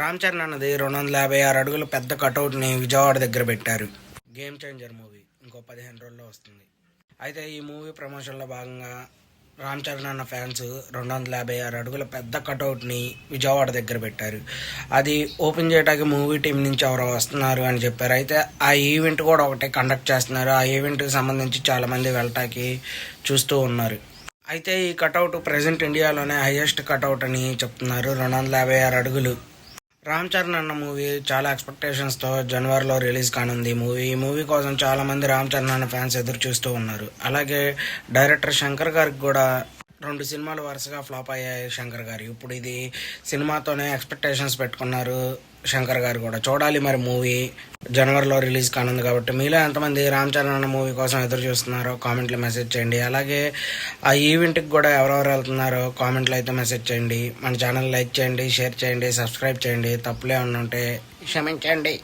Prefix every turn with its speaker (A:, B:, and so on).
A: రామ్ చరణ్ అన్నది 256 అడుగుల పెద్ద కటౌట్ని విజయవాడ దగ్గర పెట్టారు. గేమ్ చేంజర్ మూవీ ఇంకో 15 రోజుల్లో వస్తుంది. అయితే ఈ మూవీ ప్రమోషన్లో భాగంగా రామ్ చరణ్ అన్న ఫ్యాన్స్ 256 అడుగుల పెద్ద కటౌట్ని విజయవాడ దగ్గర పెట్టారు. అది ఓపెన్ చేయడానికి మూవీ టీం నుంచి ఎవరో వస్తున్నారు అని చెప్పారు. అయితే ఆ ఈవెంట్ కూడా ఒకటే కండక్ట్ చేస్తున్నారు. ఆ ఈవెంట్కి సంబంధించి చాలామంది వెళ్ళటానికి చూస్తూ ఉన్నారు. అయితే ఈ కటౌట్ ప్రజెంట్ ఇండియాలోనే హైయెస్ట్ కటౌట్ అని చెప్తున్నారు. 256 అడుగులు. రామ్ చరణ్ అన్న మూవీ చాలా ఎక్స్పెక్టేషన్స్తో జనవరిలో రిలీజ్ కానుంది. ఈ మూవీ కోసం చాలా మంది రామ్ చరణ్ అన్న ఫ్యాన్స్ ఎదురు చూస్తూ ఉన్నారు. అలాగే డైరెక్టర్ శంకర్ గారికి కూడా 2 సినిమాలు వరుసగా ఫ్లాప్ అయ్యాయి శంకర్ గారు. ఇప్పుడు ఇది సినిమాతోనే ఎక్స్పెక్టేషన్స్ పెట్టుకున్నారు శంకర్ గారు కూడా. చూడాలి మరి మూవీ జనవరిలో రిలీజ్ కానుంది కాబట్టి. మీలో ఎంతమంది రామ్ చరణ్ అన్న మూవీ కోసం ఎదురు చూస్తున్నారో కామెంట్లో మెసేజ్ చేయండి. అలాగే ఆ ఈవెంట్కి కూడా ఎవరెవరు వెళ్తున్నారో కామెంట్లో అయితే మెసేజ్ చేయండి. మన ఛానల్ లైక్ చేయండి, షేర్ చేయండి, సబ్స్క్రైబ్ చేయండి. తప్పులే ఉంటే క్షమించండి.